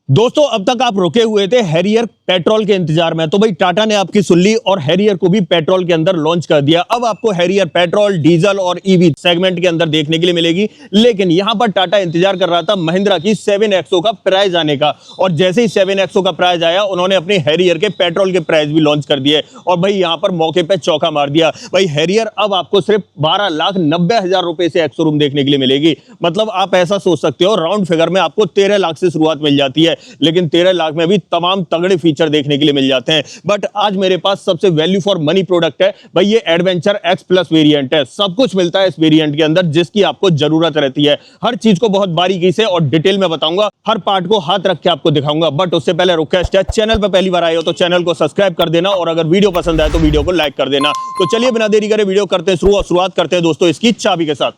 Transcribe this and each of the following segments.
दोस्तों अब तक आप रुके हुए थे हैरियर पेट्रोल के इंतजार में, तो भाई टाटा ने आपकी सुन ली और हैरियर को भी पेट्रोल के अंदर लॉन्च कर दिया। अब आपको हैरियर पेट्रोल, डीजल और ईवी सेगमेंट के अंदर देखने के लिए मिलेगी। लेकिन यहां पर टाटा इंतजार कर रहा था महिंद्रा की 7XO का प्राइस आने का, और जैसे ही 7XO का प्राइस आया उन्होंने अपनी हैरियर के पेट्रोल के प्राइस भी लॉन्च कर दिए और भाई यहां पर मौके पर चौका मार दिया। भाई हैरियर अब आपको सिर्फ 12,90,000 रुपए से एक्स-शोरूम देखने के लिए मिलेगी। मतलब आप ऐसा सोच सकते हो राउंड फिगर में आपको 13 लाख से शुरुआत मिल जाती है, लेकिन 13 लाख में भी तमाम तगड़े फीचर देखने के लिए मिल जाते हैं। बट आज मेरे पास सबसे वैल्यू फॉर मनी प्रोडक्ट है भाई, ये एडवेंचर एक्स प्लस वेरिएंट है। सब कुछ मिलता है इस वेरिएंट के अंदर जिसकी आपको जरूरत रहती है। हर चीज को बहुत बारीकी से और डिटेल में बताऊंगा, हर पार्ट को हाथ रख के आपको दिखाऊंगा। बट उससे पहले रिक्वेस्ट है, चैनल पर पहली बार आए हो तो चैनल को सब्सक्राइब कर देना, और अगर वीडियो पसंद आए तो वीडियो को लाइक कर देना। तो चलिए बिना देरी करे वीडियो करते हैं शुरुआत करते हैं दोस्तों इसकी चाबी के साथ।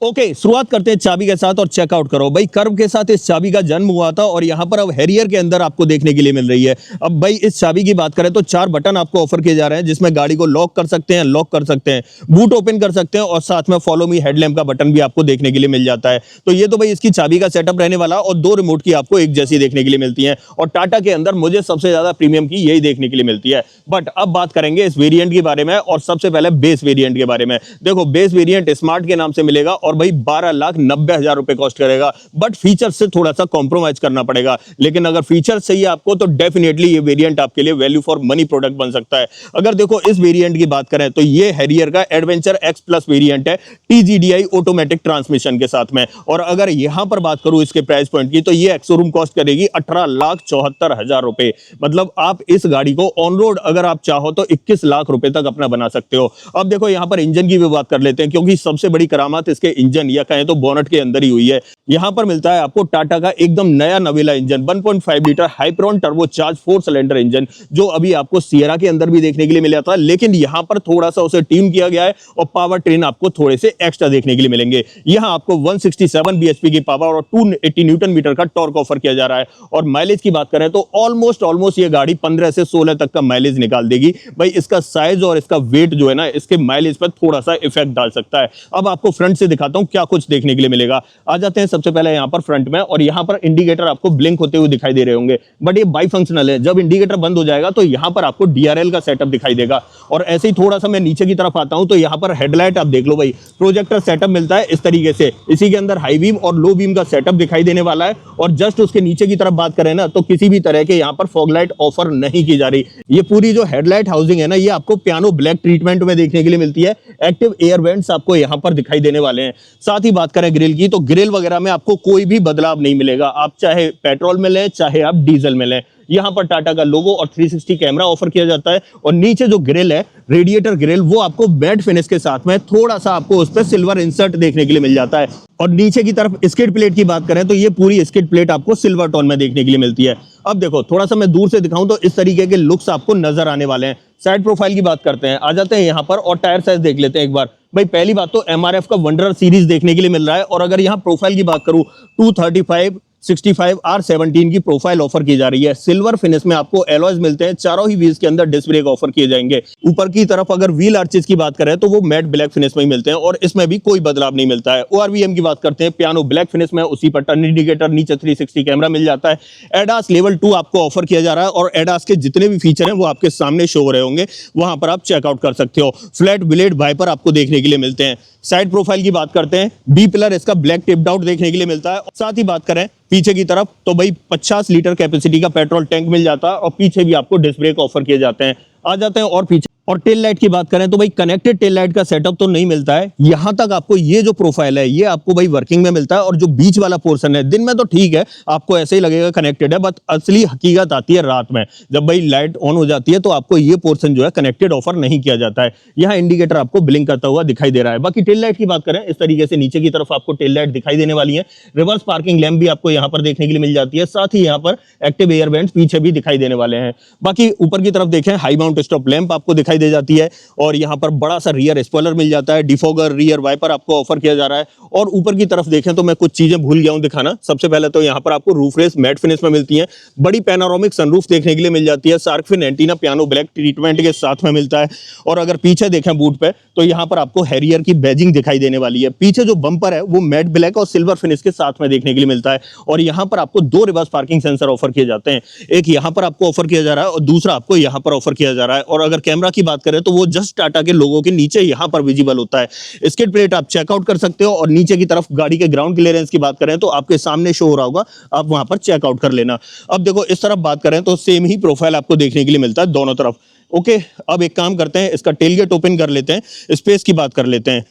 ओके, शुरुआत करते हैं चाबी के साथ और चेकआउट करो। भाई कर्व के साथ इस चाबी का जन्म हुआ था और यहां पर अब हैरियर के अंदर आपको देखने के लिए मिल रही है। अब भाई इस चाबी की बात करें तो 4 बटन आपको ऑफर किए जा रहे हैं, जिसमें गाड़ी को लॉक कर सकते हैं, लॉक कर सकते हैं, बूट ओपन कर सकते हैं, और साथ में फॉलो मी हेडलैम्प का बटन भी आपको देखने के लिए मिल जाता है। तो ये तो भाई इसकी चाबी का सेटअप रहने वाला, और 2 रिमोट की आपको एक जैसी देखने के लिए मिलती है। और टाटा के अंदर मुझे सबसे ज्यादा प्रीमियम की यही देखने के लिए मिलती है। बट अब बात करेंगे इस वेरिएंट के बारे में, और सबसे पहले बेस वेरिएंट के बारे में। देखो बेस वेरिएंट स्मार्ट के नाम से मिलेगा और भाई 12,90,000 रुपए कॉस्ट करेगा। बट फीचर से थोड़ा सा कॉम्प्रोमाइज करना पड़ेगा, लेकिन अगर फीचर चाहिए आपको तो डेफिनेटली ये वेरिएंट आपके लिए वैल्यू फॉर मनी प्रोडक्ट बन सकता है। अगर देखो इस वेरिएंट की बात करें तो ये हैरियर का एडवेंचर एक्स प्लस वेरिएंट है, TGDI ऑटोमेटिक ट्रांसमिशन के साथ में। और अगर यहां पर बात करूं इसके प्राइस पॉइंट की, तो ये एक्स-शोरूम कॉस्ट करेगी 18,74,000 रुपए। मतलब आप इस गाड़ी को ऑन रोड अगर आप चाहो तो 21 लाख रुपए तक अपना बना सकते हो। अब देखो यहां पर इंजन की भी बात कर लेते हैं, क्योंकि सबसे बड़ी करामात इसके इंजन या कहें तो बोनट के अंदर ही हुई है। यहां पर मिलता है आपको टाटा का एकदम नया नवेला engine, 1.5 litre Hyperion turbocharge 4 cylinder engine, जो अभी आपको सियरा के अंदर भी देखने के लिए मिला था, लेकिन यहां पर थोड़ा सा उसे ट्यून किया गया है और पावर ट्रेन आपको थोड़े से एक्स्ट्रा देखने के लिए मिलेंगे। यहां आपको 167 bhp की पावर और 280 न्यूटन मीटर का टॉर्क ऑफर किया जा रहा है। और माइलेज की बात करें तो ऑलमोस्ट ये गाड़ी 15 से 16 तक का माइलेज निकाल देगी। भाई इसका साइज और इसका वेट जो है ना, इसके माइलेज पर थोड़ा सा इफेक्ट डाल सकता है। अब आपको फ्रंट से दिखाता हूं क्या कुछ देखने के लिए मिलेगा। आ जाते हैं सबसे पहले यहां पर फ्रंट में, और यहां पर इंडिकेटर आपको ब्लिंक होते हुए दिखाई दे रहे होंगे, बट ये बाई फंक्शनल है। जब इंडिकेटर बंद हो जाएगा तो यहां पर आपको DRL का सेटअप दिखाई देगा। और ऐसे ही थोड़ा सा मैं नीचे की तरफ आता हूं तो यहां पर हेडलाइट आप देख लो भाई, प्रोजेक्टर सेटअप मिलता है इस तरीके से। इसी के अंदर हाई बीम और लो बीम का सेटअप दिखाई देने वाला है। और जस्ट उसके नीचे की तरफ बात करें ना, तो किसी भी तरह के यहां पर फॉग लाइट ऑफर नहीं की जा रही। ये पूरी जो हेडलाइट हाउसिंग है ना, ये आपको पियानो ब्लैक ट्रीटमेंट में देखने के लिए मिलती है। एक्टिव एयर वेंट्स आपको यहां पर दिखाई देने वाले हैं। साथ ही बात करें ग्रिल की, तो ग्रिल वगैरह में आपको कोई भी बदलाव नहीं मिलेगा। आप चाहे पेट्रोल में लें चाहे आप डीजल में लें, यहां पर टाटा का लोगो और 360 कैमरा ऑफर किया जाता है। और नीचे जो ग्रिल है, रेडिएटर ग्रिल, वो आपको मैट फिनिश के साथ में थोड़ा सा आपको उस पर सिल्वर इंसर्ट देखने के लिए मिल जाता है। और नीचे की तरफ स्किड प्लेट की बात करें तो ये पूरी स्किड प्लेट आपको सिल्वर टोन में देखने के लिए मिलती है। अब देखो थोड़ा सा मैं दूर से दिखाऊं तो इस तरीके के लुक्स आपको नजर आने वाले हैं। साइड प्रोफाइल की बात करते हैं, आ जाते हैं यहां पर और टायर साइज देख लेते हैं एक बार। भाई पहली बात तो MRF का वंडरर सीरीज देखने के लिए मिल रहा है। और अगर यहां प्रोफाइल की बात करूं, 235, 65 R17 की प्रोफाइल ऑफर की जा रही है। सिल्वर फिनिश में आपको एलॉयज मिलते हैं। चारों ही व्हील्स के अंदर डिस्क ब्रेक ऑफर किए जाएंगे। ऊपर की तरफ अगर व्हील आर्चेस की बात करें तो वो मैट ब्लैक फिनिश में ही मिलते हैं और इसमें भी कोई बदलाव नहीं मिलता है। ORVM की बात करते हैं, पियानो ब्लैक फिनिश में, उसी पर टर्न इंडिकेटर, नीचे 360 कैमरा मिल जाता है। एडास लेवल 2 आपको ऑफर किया जा रहा है और एडास के जितने भी फीचर हैं वो आपके सामने शो हो रहे होंगे, वहां पर आप चेकआउट कर सकते हो। फ्लैट ब्लेड वाइपर आपको देखने के लिए मिलते हैं। साइड प्रोफाइल की बात करते हैं, बी पिलर इसका ब्लैक टिप्ड आउट देखने के लिए मिलता है। साथ ही बात करें पीछे की तरफ तो भाई 50 लीटर कैपेसिटी का पेट्रोल टैंक मिल जाता है और पीछे भी आपको डिस्क ब्रेक ऑफर किए जाते हैं। आ जाते हैं और पीछे, और टेल लाइट की बात करें तो भाई कनेक्टेड टेल लाइट का सेटअप तो नहीं मिलता है। यहां तक आपको ये जो प्रोफाइल है ये आपको भाई वर्किंग में मिलता है, और जो बीच वाला पोर्शन है दिन में तो ठीक है, आपको ऐसे ही लगेगा कनेक्टेड है, बट असली हकीकत आती है रात में। जब भाई लाइट ऑन हो जाती है तो आपको ये पोर्शन जो है कनेक्टेड ऑफर नहीं किया जाता है। यहाँ इंडिकेटर आपको ब्लिंक करता हुआ दिखाई दे रहा है। बाकी टेल लाइट की बात करें, इस तरीके से नीचे की तरफ आपको टेल लाइट दिखाई देने वाली है। रिवर्स पार्किंग लैंप भी आपको यहाँ पर देखने के लिए मिल जाती है। साथ ही यहाँ पर एक्टिव एयर वेंट्स पीछे भी दिखाई देने वाले हैं। बाकी ऊपर की तरफ देखें, हाई माउंट स्टॉप लैंप आपको दिखाई दिखाई दे जाती है और यहाँ पर बड़ा सा रियर स्पॉइलर मिल जाता है, डिफॉगर, रियर वाइपर आपको ऑफर किया जा रहा है। और ऊपर की तरफ देखें तो मैं कुछ चीजें भूल गया हूं दिखाना। सबसे पहले तो यहाँ पर आपको रूफ रेस मैट फिनिश में मिलती है, बड़ी पैनोरामिक सनरूफ देखने के लिए मिल जाती है, shark fin antenna piano black treatment के साथ में मिलता है। और अगर पीछे देखें बूट पे तो यहाँ पर आपको हैरियर की बैजिंग दिखाई देने वाली है। पीछे जो बम्पर है वो मैट ब्लैक और सिल्वर फिनिश के साथ में देखने के लिए मिलता है। और यहाँ पर आपको 2 रिवर्स पार्किंग सेंसर ऑफर किए जाते हैं, एक यहाँ पर आपको ऑफर किया जा रहा है और दूसरा आपको यहाँ पर ऑफर किया जा रहा है। और अगर कैमरा की बात करें तो वो जस्ट टाटा के लोगों के नीचे यहाँ पर विजिबल होता है। स्किड प्लेट आप चेकआउट कर सकते हो और नीचे की तरफ गाड़ी के ग्राउंड क्लियरेंस की बात करें तो आपके सामने शो हो रहा होगा, आप वहां पर चेकआउट कर लेना। अब देखो इस तरफ बात करें तो सेम ही प्रोफाइल आपको देखने के लिए मिलता है दोनों तरफ। ओके, अब एक काम करते हैं, इसका टेलगेट ओपन कर लेते हैं, स्पेस की बात कर लेते हैं।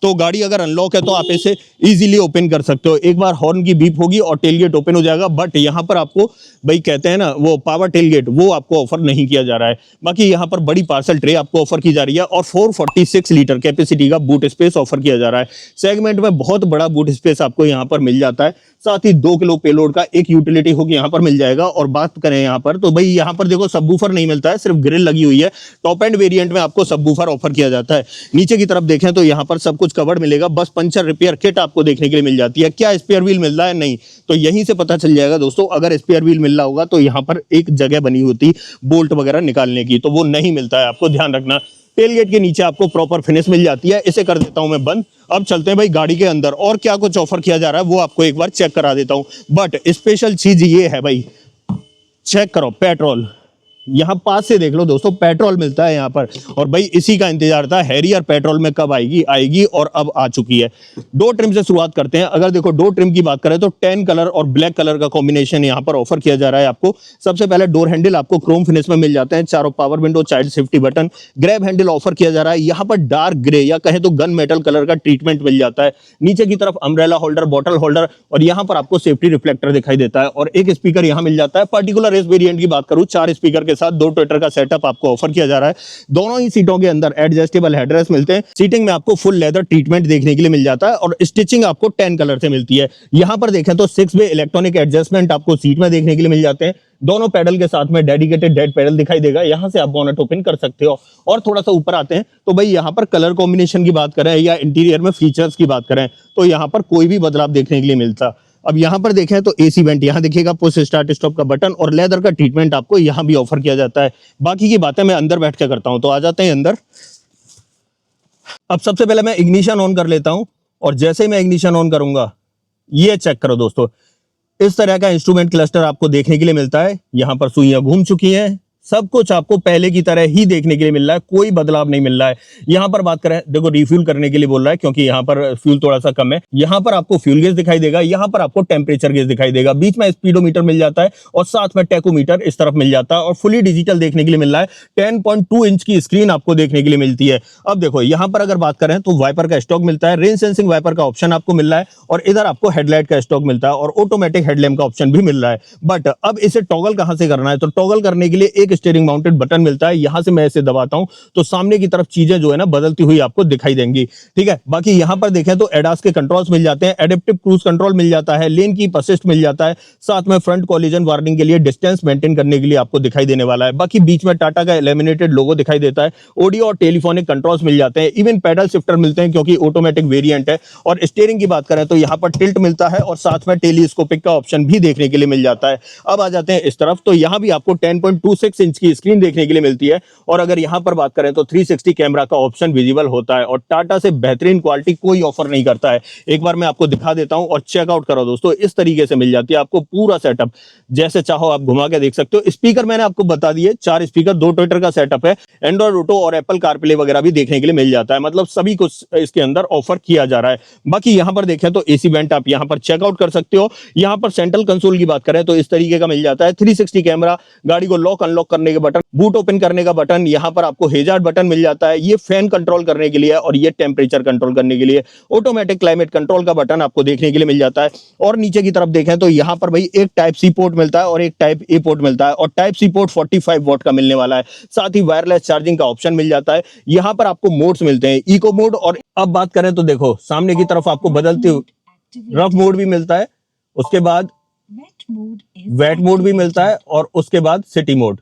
तो गाड़ी अगर अनलॉक है तो आप इसे इजीली ओपन कर सकते हो। एक बार हॉर्न की बीप होगी और टेलगेट ओपन हो जाएगा। बट यहाँ पर आपको भाई कहते हैं ना वो पावर टेलगेट, वो आपको ऑफर नहीं किया जा रहा है। बाकी यहाँ पर बड़ी पार्सल ट्रे आपको ऑफर की जा रही है और 446 लीटर कैपेसिटी का बूट स्पेस ऑफर किया जा रहा है। सेगमेंट में बहुत बड़ा बूट स्पेस आपको यहाँ पर मिल जाता है। साथ ही 2 किलो पेलोड का एक यूटिलिटी हुक यहाँ पर मिल जाएगा। और बात करें यहाँ पर तो भाई यहाँ पर देखो सबवूफर नहीं मिलता है, सिर्फ ग्रिल लगी हुई है। टॉप एंड वेरिएंट में आपको सबवूफर ऑफर किया जाता है। नीचे की तरफ देखें तो यहाँ पर सब कुछ कवर्ड मिलेगा, बस पंचर रिपेयर किट आपको देखने के लिए मिल जाती है। क्या स्पेयर व्हील मिल रहा है? नहीं, तो यहीं से पता चल जाएगा दोस्तों। अगर स्पेयर व्हील मिल रहा होगा तो यहाँ पर एक जगह बनी होती बोल्ट वगैरह निकालने की, तो वो नहीं मिलता है, आपको ध्यान रखना। टेलगेट के नीचे आपको प्रॉपर फिनिश मिल जाती है। इसे कर देता हूं मैं बंद। अब चलते हैं भाई गाड़ी के अंदर और क्या कुछ ऑफर किया जा रहा है वो आपको एक बार चेक करा देता हूं। बट स्पेशल चीज ये है भाई, चेक करो पेट्रोल, यहाँ पास से देख लो दोस्तों, पेट्रोल मिलता है यहाँ पर। और भाई इसी का इंतजार था, हैरियर पेट्रोल में कब आएगी और अब आ चुकी है। 2 ट्रिम से शुरुआत करते हैं। अगर देखो 2 ट्रिम की बात करें तो 10 कलर और ब्लैक कलर का कॉम्बिनेशन यहाँ पर ऑफर किया जा रहा है आपको। सबसे पहले डोर हैंडल आपको क्रोम फिनिश में मिल जाते हैं, चारों power window, child safety button. Grab handle offer किया जा रहा है। यहाँ पर डार्क ग्रे या कहे तो गन मेटल कलर का ट्रीटमेंट मिल जाता है। नीचे की तरफ अम्ब्रेला होल्डर, बॉटल होल्डर और यहाँ पर आपको सेफ्टी रिफ्लेक्टर दिखाई देता है। और एक स्पीकर यहाँ मिल जाता है। पर्टिकुलर इस वेरिएंट की बात करूँ 4 स्पीकर के साथ 2 ट्विटर का सेटअप आपको ऑफर किया जा रहा है। दोनों ही सीटों के अंदर एडजस्टेबल हेडरेस्ट मिलते हैं। सीटिंग में आपको फुल लेदर ट्रीटमेंट देखने के लिए मिल जाता है और स्टिचिंग आपको 10 कलर से मिलती है। यहां पर देखें तो 6 वे इलेक्ट्रॉनिक एडजस्टमेंट आपको सीट में देखने के लिए मिल जाते हैं। दोनों पैडल के साथ में डेडिकेटेड डेड पैडल दिखाई देगा, यहां से आप बोनट ओपन कर सकते हो। और थोड़ा सा ऊपर आते हैं तो भाई यहां पर कलर कॉम्बिनेशन की बात करें या इंटीरियर में फीचर्स की बात करें तो यहां पर कोई भी बदलाव देखने के लिए मिलता। अब यहां पर देखें तो एसी वेंट यहां दिखेगा, पुश स्टार्ट स्टॉप का बटन और लेदर का ट्रीटमेंट आपको यहां भी ऑफर किया जाता है। बाकी की बातें मैं अंदर बैठ के करता हूं, तो आ जाते हैं अंदर। अब सबसे पहले मैं इग्निशन ऑन कर लेता हूं और जैसे ही मैं इग्निशन ऑन करूंगा, ये चेक करो दोस्तों, इस तरह का इंस्ट्रूमेंट क्लस्टर आपको देखने के लिए मिलता है। यहां पर सुइयां घूम चुकी हैं, सब कुछ आपको पहले की तरह ही देखने के लिए मिल रहा है, कोई बदलाव नहीं मिल रहा है। यहां पर बात करें, देखो रिफ्यूल करने के लिए बोल रहा है क्योंकि यहां पर फ्यूल थोड़ा सा कम है। यहां पर आपको फ्यूल गेज दिखाई देगा, यहां पर आपको टेम्परेचर गेज दिखाई देगा, बीच में स्पीडोमीटर मिल जाता है और साथ में टेकोमीटर इस तरफ मिल जाता है और फुली डिजिटल देखने के लिए मिल रहा है। 10.2 इंच की स्क्रीन आपको देखने के लिए मिलती है। अब देखो यहां पर अगर बात करें तो वाइपर का स्टॉक मिलता है, रेन सेंसिंग वाइपर का ऑप्शन आपको मिल रहा है और इधर आपको हेडलाइट का स्टॉक मिलता है और ऑटोमेटिक हेडलैम्प का ऑप्शन भी मिल रहा है। बट अब इसे टॉगल कहां से करना है, तो टॉगल करने के लिए एक स्टीयरिंग माउंटेड बटन मिलता है। यहां से मैं इसे दबाता हूं तो सामने की तरफ चीजें जो है ना बदलती हुई आपको दिखाई देंगी। ठीक है, बाकी यहां पर देखें तो एडास के कंट्रोल्स मिल जाते हैं, एडेप्टिव क्रूज कंट्रोल मिल जाता है, लेन कीप असिस्ट मिल जाता है, साथ में फ्रंट कॉलिजन वार्निंग के लिए डिस्टेंस मेंटेन करने के लिए आपको दिखाई देने वाला है। बाकी बीच में टाटा का लेमिनेटेड लोगो दिखाई देता है, ऑडियो और टेलीफोनिक कंट्रोल्स मिल जाते हैं, इवन पैडल शिफ्टर मिलते हैं क्योंकि ऑटोमेटिक वेरिएंट है। और स्टीयरिंग की बात करें तो यहां पर टिल्ट मिलता है और साथ में टेलीस्कोपिक का ऑप्शन भी देखने के लिए मिल जाता है। अब आ जाते हैं इस तरफ, तो यहां भी आपको 10.26 इंच की स्क्रीन देखने के लिए मिलती है। और अगर यहां पर बात करें तो 360 कैमरा का ऑप्शन विजिबल होता है और टाटा से बेहतरीन क्वालिटी कोई ऑफर नहीं करता है। एक बार मैं आपको दिखा देता हूं और चेकआउट करो दोस्तों, इस तरीके से मिल जाती है आपको पूरा सेटअप, जैसे चाहो आप घुमा के देख सकते हो। स्पीकर मैंने आपको बता दिए, 4 स्पीकर, 2 ट्विटर का सेटअप है, एंड्रॉइड ऑटो और एप्पल कारप्ले वगैरह भी देखने के लिए मिल जाता है। मतलब सभी कुछ इसके अंदर ऑफर किया जा रहा है। बाकी यहां पर देखें तो एसी वेंट आप यहां पर चेकआउट कर सकते हो। यहां पर सेंट्रल कंसोल की बात करें तो इस तरीके का मिल जाता है, 360 कैमरा, गाड़ी को लॉक अनलॉक करने के बटन, बूट ओपन करने का बटन, यहां पर आपको हेजार्ड बटन मिल जाता है, ये फैन कंट्रोल करने के लिए और ये टेम्परेचर कंट्रोल करने के लिए। ऑटोमेटिक क्लाइमेट कंट्रोल का बटन आपको देखने के लिए मिल जाता है। और नीचे की तरफ देखें तो यहां पर भाई एक टाइप सी पोर्ट मिलता है और एक टाइप ए पोर्ट मिलता है और टाइप सी पोर्ट 45 वॉट का मिलने वाला है। साथ ही वायरलेस चार्जिंग का ऑप्शन मिल जाता है। यहां पर आपको मोड्स मिलते हैं, इको मोड। और अब बात करें तो देखो सामने की तरफ आपको बदलते रफ मोड भी मिलता है, उसके बाद वेट मोड भी मिलता है और उसके बाद city mode.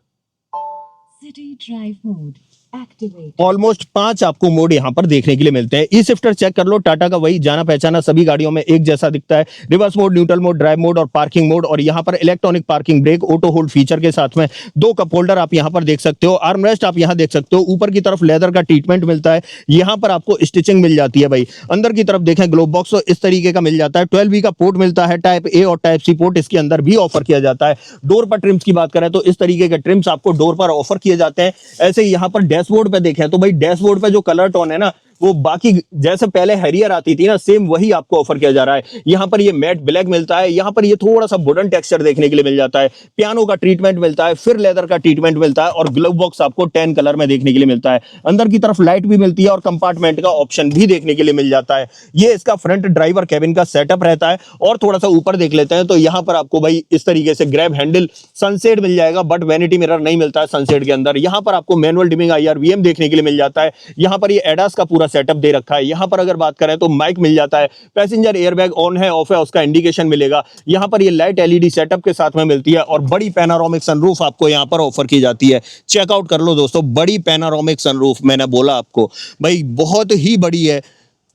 City Drive Mode activate. Almost 5 आपको मोड यहाँ पर देखने के लिए मिलते हैं। ई शिफ्टर चेक कर लो, टाटा का वही जाना पहचाना सभी गाड़ियों में एक जैसा दिखता है। Reverse mode, neutral mode, drive mode और पार्किंग मोड, और यहाँ पर electronic parking brake, auto hold feature के साथ में 2 कप होल्डर आप यहाँ पर देख सकते हो। आर्मरेस्ट आप यहाँ देख सकते हो, ऊपर की तरफ लेदर का ट्रीटमेंट मिलता है, यहाँ पर आपको स्टिचिंग मिल जाती है भाई। अंदर की तरफ देखें ग्लोब बॉक्स इस तरीके का मिल जाता है। 12V का पोर्ट मिलता है, टाइप ए और टाइप सी पोर्ट इसके अंदर भी ऑफर किया जाता है। डोर पर ट्रिम्स की बात करें तो इस तरीके के ट्रिम्स आपको डोर पर ऑफर किए जाते हैं। ऐसे ही यहाँ पर डैशबोर्ड पे देखें तो भाई डैशबोर्ड पे जो कलर टोन है ना, वो बाकी जैसे पहले हैरियर आती थी ना, सेम वही आपको ऑफर किया जा रहा है। यहाँ पर ये मैट ब्लैक मिलता है, यहाँ पर ये थोड़ा सा वुडन टेक्सचर देखने के लिए मिल जाता है, पियानो का ट्रीटमेंट मिलता है, फिर लेदर का ट्रीटमेंट मिलता है, और ग्लव बॉक्स आपको 10 कलर में देखने के लिए मिलता है। अंदर की तरफ लाइट भी मिलती है और कंपार्टमेंट का ऑप्शन भी देखने के लिए मिल जाता है। ये इसका फ्रंट ड्राइवर कैबिन का सेटअप रहता है। और थोड़ा सा ऊपर देख लेते हैं तो यहाँ पर आपको भाई इस तरीके से ग्रैब हैंडल, सनसेट मिल जाएगा, बट वैनिटी मिरर नहीं मिलता है सनसेट के अंदर। यहाँ पर आपको मैनुअल डिमिंग IR/VM देखने के लिए मिल जाता है। यहाँ पर ये एडास का पूरा सेटअप दे रखा है। यहाँ पर अगर बात करें तो माइक मिल जाता है, पैसेंजर एयरबैग ऑन है ऑफ है उसका इंडिकेशन मिलेगा। यहाँ पर ये लाइट LED सेटअप के साथ में मिलती है, और बड़ी पैनारोमिक सनरूफ आपको यहाँ पर ऑफर की जाती है। चेकआउट कर लो दोस्तों, बड़ी पैनारोमिक सनरूफ, मैंने बोला आपको भाई बहुत ही बड़ी है,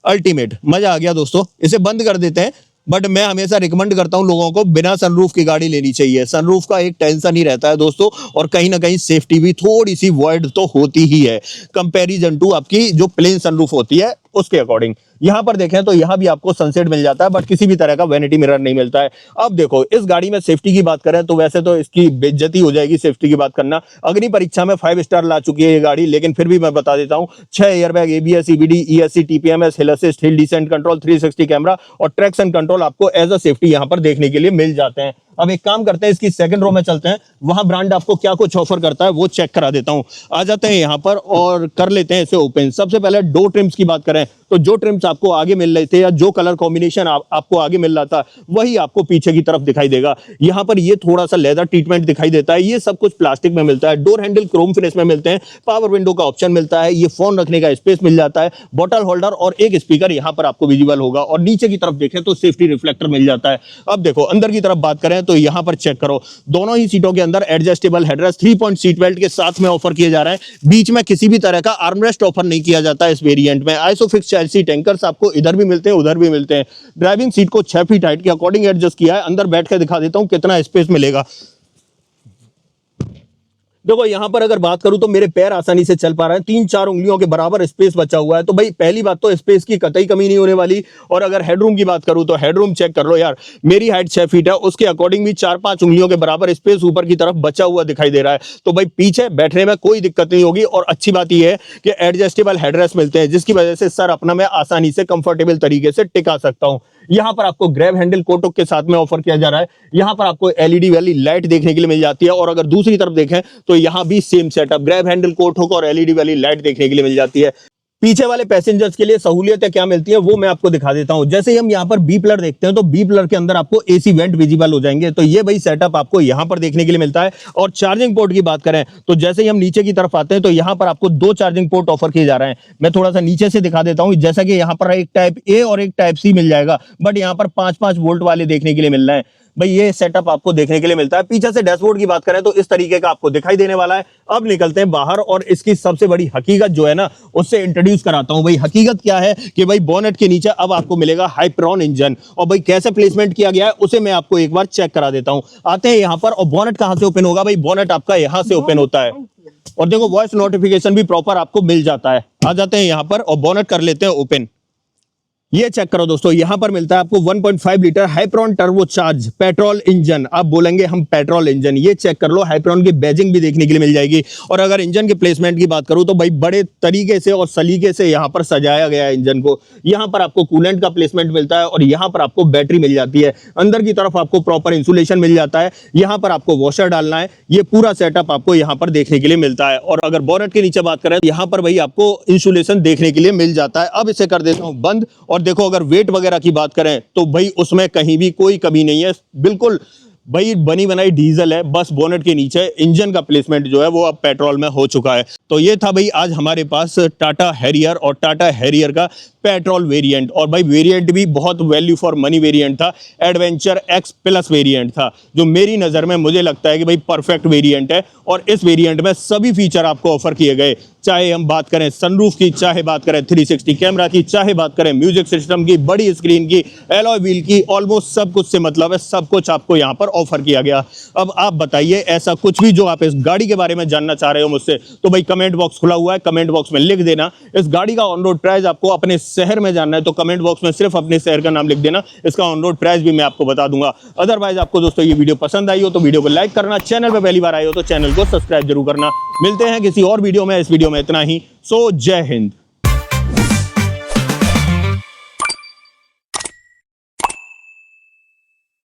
अल्टीमेट मजा आ गया दोस्तों। इसे बंद कर देते हैं, बट मैं हमेशा रिकमेंड करता हूं लोगों को बिना सनरूफ की गाड़ी लेनी चाहिए। सनरूफ का एक टेंशन ही रहता है दोस्तों, और कहीं ना कहीं सेफ्टी भी थोड़ी सी वॉइड तो होती ही है कंपैरिजन टू आपकी जो प्लेन सनरूफ होती है उसके अकॉर्डिंग। यहाँ पर देखें तो यहाँ भी आपको सनसेट मिल जाता है, बट किसी भी तरह का वैनिटी मिरर नहीं मिलता है। अब देखो इस गाड़ी में सेफ्टी की बात करें तो वैसे तो इसकी बेइज्जती हो जाएगी सेफ्टी की बात करना। अग्नि परीक्षा में 5 स्टार ला चुकी है ये गाड़ी, लेकिन फिर भी मैं बता देता हूँ 6 airbag, ABS, EBD, ESC, TPMS, हिल assist, hill descent control, 360 camera और ट्रैक्शन कंट्रोल आपको एज अ सेफ्टी यहाँ पर देखने के लिए मिल जाते हैं। अब एक काम करते हैं, इसकी सेकंड रो में चलते हैं, वहां ब्रांड आपको क्या कुछ ऑफर करता है वो चेक करा देता हूं। आ जाते हैं यहां पर और कर लेते हैं इसे ओपन। सबसे पहले डोर ट्रिम्स की बात करें तो जो ट्रिम्स आपको आगे मिल रहे थे या जो कलर कॉम्बिनेशन आपको आगे मिल रहा था वही आपको पीछे की तरफ दिखाई देगा। यहां पर ये थोड़ा सा लेदर ट्रीटमेंट दिखाई देता है, ये सब कुछ प्लास्टिक में मिलता है। डोर हैंडल क्रोम फिनिश में मिलते हैं, पावर विंडो का ऑप्शन मिलता है, ये फोन रखने का स्पेस मिल जाता है, बॉटल होल्डर और एक स्पीकर यहां पर आपको विजिबल होगा, और नीचे की तरफ देखें तो सेफ्टी रिफ्लेक्टर मिल जाता है। अब देखो अंदर की तरफ बात करें तो यहां पर चेक करो, दोनों ही सीटों के अंदर adjustable headrest 3 point seat belt के साथ में ऑफर किए जा रहे हैं। बीच में किसी भी तरह का आर्मरेस्ट ऑफर नहीं किया जाता है इस वेरिएंट में। आइसोफिक्स चाइल्ड सीट एंकर्स आपको इधर भी मिलते हैं उधर भी मिलते हैं। ड्राइविंग सीट को 6 फीट हाइट के अकॉर्डिंग एडजस्ट किया है। अंदर बैठ के दिखा देता हूं कितना स्पेस मिलेगा। देखो यहां पर अगर बात करूं तो मेरे पैर आसानी से चल पा रहे हैं, 3-4 उंगलियों के बराबर स्पेस बचा हुआ है, तो भाई पहली बात तो स्पेस की कतई कमी नहीं होने वाली। और अगर हेडरूम की बात करूं तो हेडरूम चेक कर लो यार, मेरी हाइट 6 फीट है, उसके अकॉर्डिंग भी 4-5 उंगलियों के बराबर स्पेस ऊपर की तरफ बचा हुआ दिखाई दे रहा है। तो भाई पीछे बैठने में कोई दिक्कत नहीं होगी। और अच्छी बात यह है कि एडजस्टेबल हेडरेस्ट मिलते हैं, जिसकी वजह से सर अपना मैं आसानी से कंफर्टेबल तरीके से टिका सकता हूं। यहां पर आपको ग्रैब हैंडल कोटक के साथ में ऑफर किया जा रहा है। यहां पर आपको LED वाली लाइट देखने के लिए मिल जाती है, और अगर दूसरी तरफ देखें तो यहां भी same setup, grab handle Kotak और LED वाली लाइट देखने के लिए मिल जाती है। पीछे वाले पैसेंजर्स के लिए सहूलियतें क्या मिलती हैं वो मैं आपको दिखा देता हूं। जैसे ही हम यहां पर बी पिलर देखते हैं तो बी पिलर के अंदर आपको AC वेंट विजिबल हो जाएंगे, तो ये भाई सेटअप आपको यहां पर देखने के लिए मिलता है। और चार्जिंग पोर्ट की बात करें तो जैसे ही हम नीचे की तरफ आते हैं तो यहां पर आपको 2 चार्जिंग पोर्ट ऑफर किए जा रहे हैं। मैं थोड़ा सा नीचे से दिखा देता हूं, जैसा कि यहां पर एक टाइप A और एक टाइप C मिल जाएगा, बट यहां पर 5-5 वोल्ट वाले देखने के लिए मिल रहे हैं। भाई ये सेटअप आपको देखने के लिए मिलता है। पीछे से डैशबोर्ड की बात करें तो इस तरीके का आपको दिखाई देने वाला है। अब निकलते हैं बाहर और इसकी सबसे बड़ी हकीकत जो है ना उससे इंट्रोड्यूस कराता हूं। भाई हकीकत क्या है कि भाई बोनेट के नीचे अब आपको मिलेगा हाइपरॉन इंजन, और भाई कैसे प्लेसमेंट किया गया है उसे मैं आपको एक बार चेक करा देता हूं। आते हैं यहां पर, और बोनेट कहां से ओपन होगा? भाई बोनेट आपका यहां से ओपन होता है, और देखो वॉइस नोटिफिकेशन भी प्रॉपर आपको मिल जाता है। आ जाते हैं यहां पर और बोनेट कर लेते हैं ओपन। ये चेक करो दोस्तों, यहां पर मिलता है आपको 1.5 litre Hyperion turbocharge petrol engine. आप बोलेंगे हम पेट्रोल इंजन, ये चेक कर लो, हाइपरॉन की बैजिंग भी देखने के लिए मिल जाएगी। और अगर इंजन के प्लेसमेंट की बात करूं तो भाई बड़े तरीके से और सलीके से यहां पर सजाया गया है इंजन को। यहां पर आपको कूलेंट का प्लेसमेंट मिलता है, और यहां पर आपको बैटरी मिल जाती है। अंदर की तरफ आपको प्रॉपर इंसुलेशन मिल जाता है। यहां पर आपको वॉशर डालना है, ये पूरा सेटअप आपको यहां पर देखने के लिए मिलता है। और अगर बोनेट के नीचे बात करें, यहां पर भाई आपको इंसुलेशन देखने के लिए मिल जाता है। अब इसे कर देता हूं बंद, और देखो अगर वेट वगैरह की बात करें तो भाई उसमें कहीं भी कोई कमी नहीं है, बिल्कुल भाई बनी बनाई डीजल है। बस बोनेट के नीचे इंजन का प्लेसमेंट जो है वो अब पेट्रोल में हो चुका है। तो ये था भाई आज हमारे पास टाटा हैरियर और टाटा हैरियर का पेट्रोल वेरिएंट, और भाई वेरिएंट भी बहुत वैल्यू फॉर मनी वेरिएंट था। एडवेंचर एक्स प्लस वेरिएंट था, जो मेरी नज़र में मुझे लगता है कि भाई परफेक्ट वेरिएंट है। और इस वेरिएंट में सभी फीचर आपको ऑफर किए गए, चाहे हम बात करें सनरूफ की, चाहे बात करें 360 कैमरा की, चाहे बात करें म्यूजिक सिस्टम की, बड़ी स्क्रीन की, एलॉय व्हील की, ऑलमोस्ट सब कुछ से मतलब है, सब कुछ आपको यहाँ पर ऑफर किया गया। अब आप बताइए, ऐसा कुछ भी जो आप इस गाड़ी के बारे में जानना चाह रहे हो मुझसे, तो भाई कमेंट बॉक्स खुला हुआ है, कमेंट बॉक्स में लिख देना। इस गाड़ी का ऑन रोड प्राइस आपको अपने शहर में जानना है तो कमेंट बॉक्स में सिर्फ अपने शहर का नाम लिख देना, इसका ऑन रोड प्राइस भी मैं आपको बता दूंगा। अदरवाइज आपको दोस्तों ये वीडियो पसंद आई हो तो वीडियो को लाइक करना, चैनल पर पहली बार आए हो तो चैनल को सब्सक्राइब जरूर करना। मिलते हैं किसी और वीडियो में, इस वीडियो में इतना ही। सो जय हिंद।